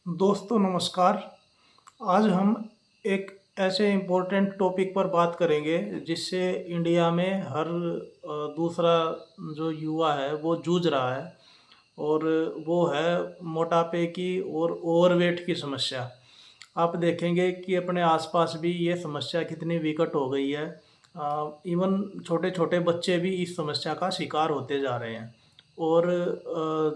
दोस्तों नमस्कार। आज हम एक ऐसे इम्पोर्टेंट टॉपिक पर बात करेंगे जिससे इंडिया में हर दूसरा जो युवा है वो जूझ रहा है और वो है मोटापे की और ओवरवेट की समस्या। आप देखेंगे कि अपने आसपास भी ये समस्या कितनी विकट हो गई है। इवन छोटे-छोटे बच्चे भी इस समस्या का शिकार होते जा रहे हैं और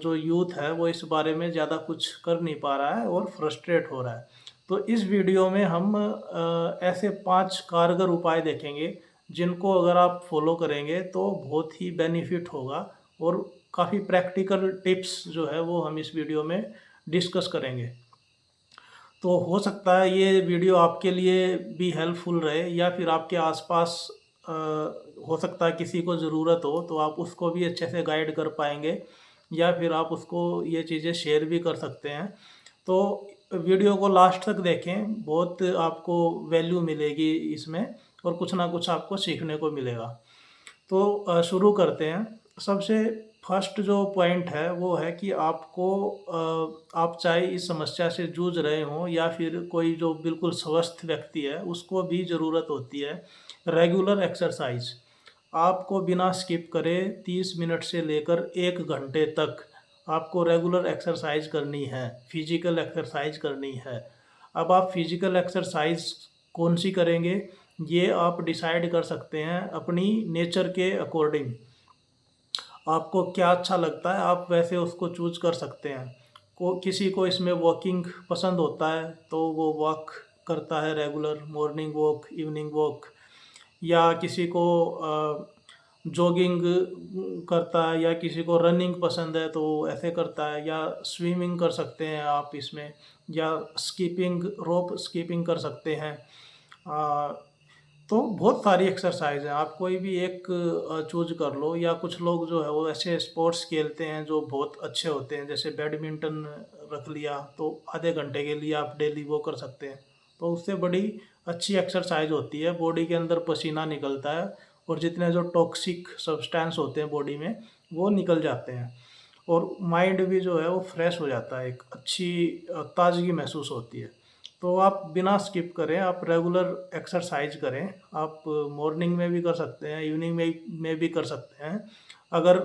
जो यूथ है वो इस बारे में ज़्यादा कुछ कर नहीं पा रहा है और फ्रस्ट्रेट हो रहा है। तो इस वीडियो में हम ऐसे 5 कारगर उपाय देखेंगे जिनको अगर आप फॉलो करेंगे तो बहुत ही बेनिफिट होगा और काफ़ी प्रैक्टिकल टिप्स जो है वो हम इस वीडियो में डिस्कस करेंगे। तो हो सकता है ये वीडियो आपके लिए भी हेल्पफुल रहे या फिर आपके आसपास हो सकता है किसी को ज़रूरत हो तो आप उसको भी अच्छे से गाइड कर पाएंगे या फिर आप उसको ये चीज़ें शेयर भी कर सकते हैं। तो वीडियो को लास्ट तक देखें, बहुत आपको वैल्यू मिलेगी इसमें और कुछ ना कुछ आपको सीखने को मिलेगा। तो शुरू करते हैं। सबसे फर्स्ट जो पॉइंट है वो है कि आपको आप चाहे इस समस्या से जूझ रहे हों या फिर कोई जो बिल्कुल स्वस्थ व्यक्ति है उसको भी ज़रूरत होती है रेगुलर एक्सरसाइज। आपको बिना स्किप करे 30 मिनट से लेकर 1 घंटे तक आपको रेगुलर एक्सरसाइज करनी है, फिजिकल एक्सरसाइज करनी है। अब आप फिजिकल एक्सरसाइज कौन सी करेंगे ये आप डिसाइड कर सकते हैं अपनी नेचर के अकॉर्डिंग। आपको क्या अच्छा लगता है आप वैसे उसको चूज कर सकते हैं। किसी को इसमें वॉकिंग पसंद होता है तो वो वॉक करता है regular, morning walk, evening walk. या किसी को जॉगिंग करता है या किसी को रनिंग पसंद है तो वो ऐसे करता है, या स्विमिंग कर सकते हैं आप इसमें, या स्कीपिंग, रोप स्कीपिंग कर सकते हैं। आ, तो बहुत सारी एक्सरसाइज हैं, आप कोई भी एक चूज कर लो। या कुछ लोग जो है वो ऐसे स्पोर्ट्स खेलते हैं जो बहुत अच्छे होते हैं, जैसे बैडमिंटन रख लिया तो आधे घंटे के लिए आप डेली वो कर सकते हैं। तो उससे बड़ी अच्छी एक्सरसाइज होती है, बॉडी के अंदर पसीना निकलता है और जितने जो टॉक्सिक सब्सटेंस होते हैं बॉडी में वो निकल जाते हैं और माइंड भी जो है वो फ्रेश हो जाता है, एक अच्छी ताजगी महसूस होती है। तो आप बिना स्किप करें आप रेगुलर एक्सरसाइज करें। आप मॉर्निंग में भी कर सकते हैं, इवनिंग में भी कर सकते हैं। अगर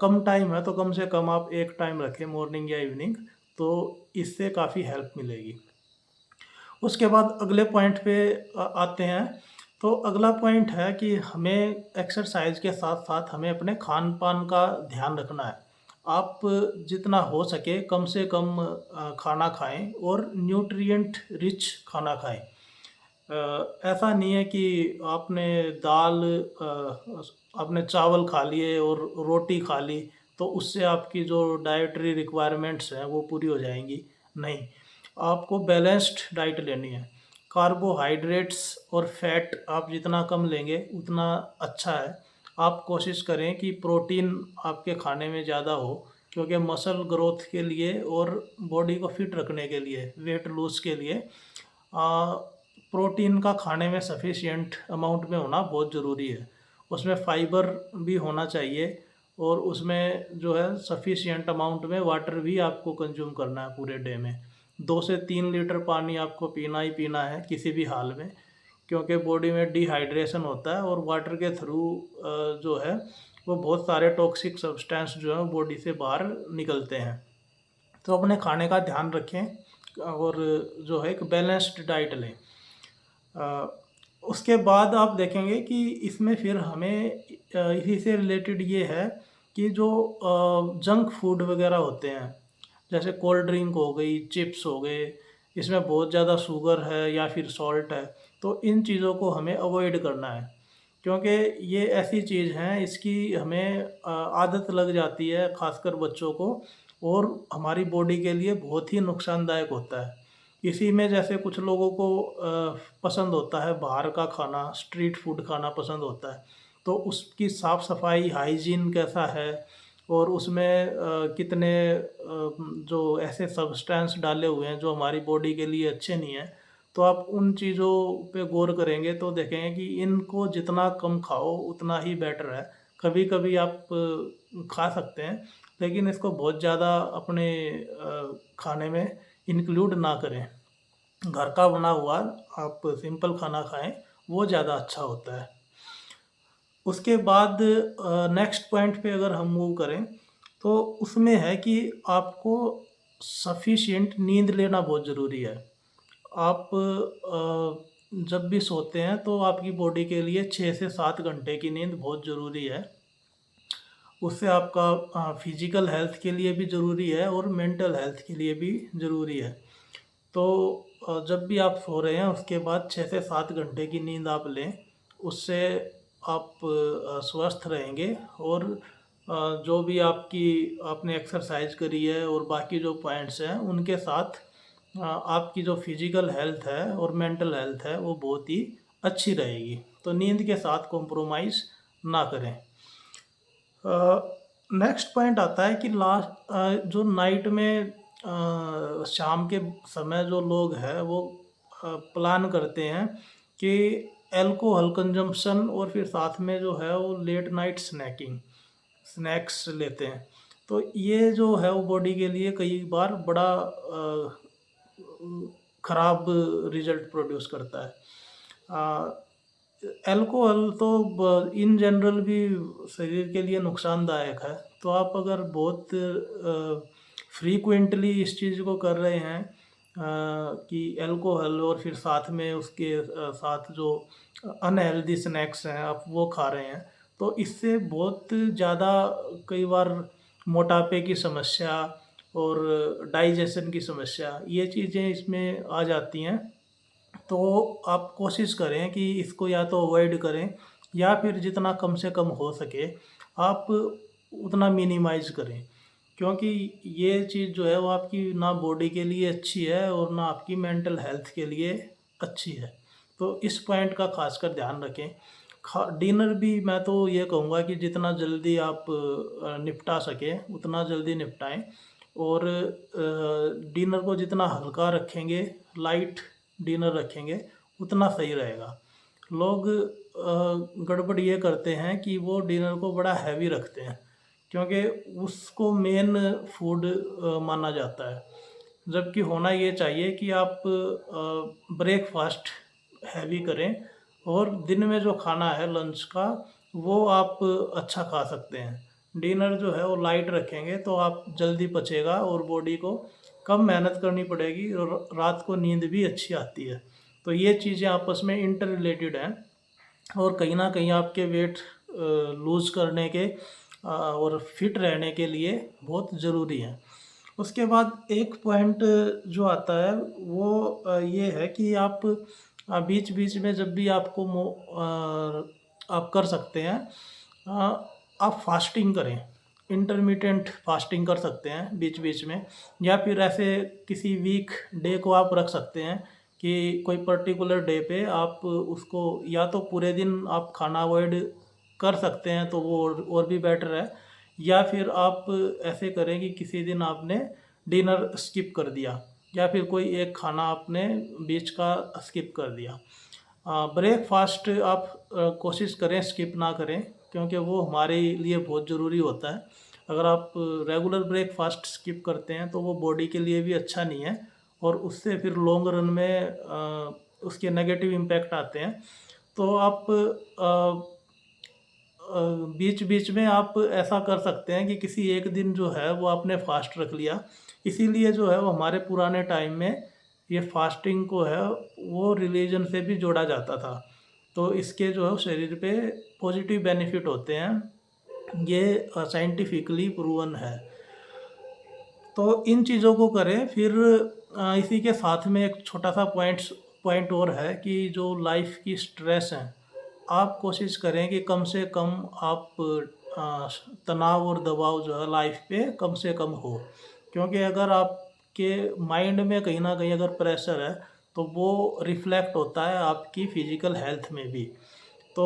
कम टाइम है तो कम से कम आप एक टाइम रखें, मॉर्निंग या इवनिंग, तो इससे काफ़ी हेल्प मिलेगी। उसके बाद अगले पॉइंट पे आते हैं। तो अगला पॉइंट है कि हमें एक्सरसाइज के साथ साथ हमें अपने खान पान का ध्यान रखना है। आप जितना हो सके कम से कम खाना खाएं और न्यूट्रिएंट रिच खाना खाएं। ऐसा नहीं है कि आपने दाल आपने चावल खा लिए और रोटी खा ली तो उससे आपकी जो डाइटरी रिक्वायरमेंट्स हैं वो पूरी हो जाएंगी। नहीं, आपको बैलेंस्ड डाइट लेनी है। कार्बोहाइड्रेट्स और फैट आप जितना कम लेंगे उतना अच्छा है। आप कोशिश करें कि प्रोटीन आपके खाने में ज़्यादा हो, क्योंकि मसल ग्रोथ के लिए और बॉडी को फिट रखने के लिए, वेट लूज़ के लिए प्रोटीन का खाने में सफिशिएंट अमाउंट में होना बहुत ज़रूरी है। उसमें फाइबर भी होना चाहिए और उसमें जो है सफिशिएंट अमाउंट में वाटर भी आपको कंज्यूम करना है पूरे डे में। 2 से 3 लीटर पानी आपको पीना ही पीना है किसी भी हाल में, क्योंकि बॉडी में डिहाइड्रेशन होता है और वाटर के थ्रू जो है वो बहुत सारे टॉक्सिक सब्सटेंस जो है बॉडी से बाहर निकलते हैं। तो अपने खाने का ध्यान रखें और जो है एक बैलेंस्ड डाइट लें। अ, उसके बाद आप देखेंगे कि इसमें फिर हमें इसी से रिलेटेड ये है कि जो जंक फूड वगैरह होते हैं, जैसे कोल्ड ड्रिंक हो गई, चिप्स हो गए, इसमें बहुत ज़्यादा शुगर है या फिर सॉल्ट है, तो इन चीज़ों को हमें अवॉइड करना है। क्योंकि ये ऐसी चीज़ हैं इसकी हमें आदत लग जाती है, ख़ासकर बच्चों को, और हमारी बॉडी के लिए बहुत ही नुकसानदायक होता है। इसी में जैसे कुछ लोगों को पसंद होता है बाहर का खाना, स्ट्रीट फूड खाना पसंद होता है, तो उसकी साफ़-सफ़ाई, हाइजीन कैसा है और उसमें कितने जो ऐसे सब्सटेंस डाले हुए हैं जो हमारी बॉडी के लिए अच्छे नहीं हैं, तो आप उन चीज़ों पे गौर करेंगे तो देखेंगे कि इनको जितना कम खाओ उतना ही बेटर है। कभी-कभी आप खा सकते हैं, लेकिन इसको बहुत ज़्यादा अपने खाने में इंक्लूड ना करें। घर का बना हुआ आप सिंपल खाना खाएं, वो ज़्यादा अच्छा होता है। उसके बाद नेक्स्ट पॉइंट पे अगर हम मूव करें तो उसमें है कि आपको सफिशिएंट नींद लेना बहुत ज़रूरी है। आप जब भी सोते हैं तो आपकी बॉडी के लिए 6 से 7 घंटे की नींद बहुत ज़रूरी है। उससे आपका फिजिकल हेल्थ के लिए भी ज़रूरी है और मेंटल हेल्थ के लिए भी ज़रूरी है। तो जब भी आप सो रहे हैं उसके बाद 6 से 7 घंटे की नींद आप लें, उससे आप स्वस्थ रहेंगे। और जो भी आपने एक्सरसाइज करी है और बाकी जो पॉइंट्स हैं उनके साथ आपकी जो फिजिकल हेल्थ है और मेंटल हेल्थ है वो बहुत ही अच्छी रहेगी। तो नींद के साथ कॉम्प्रोमाइज़ ना करें। नेक्स्ट पॉइंट आता है कि जो नाइट में शाम के समय जो लोग हैं वो प्लान करते हैं कि अल्कोहल कंजम्पशन और फिर साथ में जो है वो लेट नाइट स्नैक्स लेते हैं। तो ये जो है वो बॉडी के लिए कई बार बड़ा ख़राब रिजल्ट प्रोड्यूस करता है। अल्कोहल तो इन जनरल भी शरीर के लिए नुकसानदायक है। तो आप अगर बहुत फ्रीक्वेंटली इस चीज़ को कर रहे हैं कि अल्कोहल और फिर साथ में उसके साथ जो अनहेल्दी स्नैक्स हैं आप वो खा रहे हैं, तो इससे बहुत ज़्यादा कई बार मोटापे की समस्या और डाइजेशन की समस्या ये चीज़ें इसमें आ जाती हैं। तो आप कोशिश करें कि इसको या तो अवॉइड करें या फिर जितना कम से कम हो सके आप उतना मिनिमाइज़ करें। क्योंकि ये चीज़ जो है वो आपकी ना बॉडी के लिए अच्छी है और ना आपकी मेंटल हेल्थ के लिए अच्छी है। तो इस पॉइंट का ख़ासकर ध्यान रखें। डिनर भी मैं तो ये कहूँगा कि जितना जल्दी आप निपटा सकें उतना जल्दी निपटाएँ। और डिनर को जितना हल्का रखेंगे, लाइट डिनर रखेंगे, उतना सही रहेगा। लोग गड़बड़ ये करते हैं कि वो डिनर को बड़ा हैवी रखते हैं, क्योंकि उसको मेन फूड माना जाता है। जबकि होना ये चाहिए कि आप ब्रेकफास्ट हैवी करें और दिन में जो खाना है लंच का वो आप अच्छा खा सकते हैं। डिनर जो है वो लाइट रखेंगे तो आप जल्दी पचेगा और बॉडी को कम मेहनत करनी पड़ेगी और रात को नींद भी अच्छी आती है। तो ये चीज़ें आपस में इंटर रिलेटेड हैं और कहीं ना कहीं आपके वेट लूज़ करने के और फिट रहने के लिए बहुत ज़रूरी है। उसके बाद एक पॉइंट जो आता है वो ये है कि आप बीच बीच में जब भी आप कर सकते हैं, आप फास्टिंग करें। इंटरमिटेंट फास्टिंग कर सकते हैं बीच बीच में, या फिर ऐसे किसी वीक डे को आप रख सकते हैं कि कोई पर्टिकुलर डे पे आप उसको या तो पूरे दिन आप खाना अवॉइड कर सकते हैं तो वो और भी बेटर है, या फिर आप ऐसे करें कि किसी दिन आपने डिनर स्किप कर दिया या फिर कोई एक खाना आपने बीच का स्किप कर दिया। ब्रेकफास्ट आप कोशिश करें स्किप ना करें, क्योंकि वो हमारे लिए बहुत ज़रूरी होता है। अगर आप रेगुलर ब्रेकफास्ट स्किप करते हैं तो वो बॉडी के लिए भी अच्छा नहीं है और उससे फिर लॉन्ग रन में उसके नेगेटिव इम्पैक्ट आते हैं। तो आप बीच बीच में आप ऐसा कर सकते हैं कि किसी एक दिन जो है वो आपने फास्ट रख लिया। इसीलिए जो है वो हमारे पुराने टाइम में ये फास्टिंग को है वो रिलीजन से भी जोड़ा जाता था। तो इसके जो है शरीर पे पॉजिटिव बेनिफिट होते हैं, ये साइंटिफिकली प्रूवन है। तो इन चीज़ों को करें। फिर इसी के साथ में एक छोटा सा पॉइंट और है कि जो लाइफ की स्ट्रेस है, आप कोशिश करें कि कम से कम आप तनाव और दबाव जो है लाइफ पे कम से कम हो। क्योंकि अगर आपके माइंड में कहीं ना कहीं अगर प्रेशर है तो वो रिफ्लेक्ट होता है आपकी फ़िज़िकल हेल्थ में भी। तो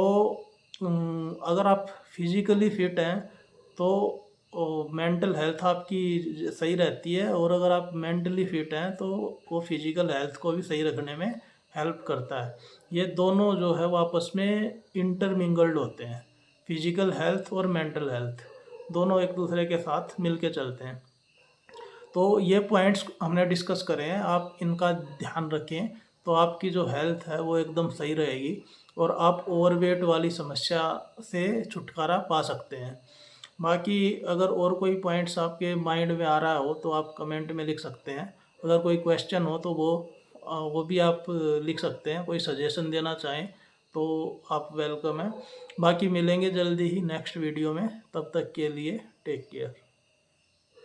अगर आप फिज़िकली फिट हैं तो मेंटल हेल्थ आपकी सही रहती है, और अगर आप मेंटली फिट हैं तो वो फिज़िकल हेल्थ को भी सही रखने में हेल्प करता है। ये दोनों जो है वो आपस में इंटरमिंगल्ड होते हैं। फिज़िकल हेल्थ और मेंटल हेल्थ दोनों एक दूसरे के साथ मिल के चलते हैं। तो ये पॉइंट्स हमने डिस्कस करे हैं, आप इनका ध्यान रखें तो आपकी जो हेल्थ है वो एकदम सही रहेगी और आप ओवरवेट वाली समस्या से छुटकारा पा सकते हैं। बाकी अगर और कोई पॉइंट्स आपके माइंड में आ रहा हो तो आप कमेंट में लिख सकते हैं। अगर कोई क्वेश्चन हो तो वो भी आप लिख सकते हैं। कोई सजेशन देना चाहें तो आप वेलकम है। बाकी मिलेंगे जल्दी ही नेक्स्ट वीडियो में, तब तक के लिए टेक केयर।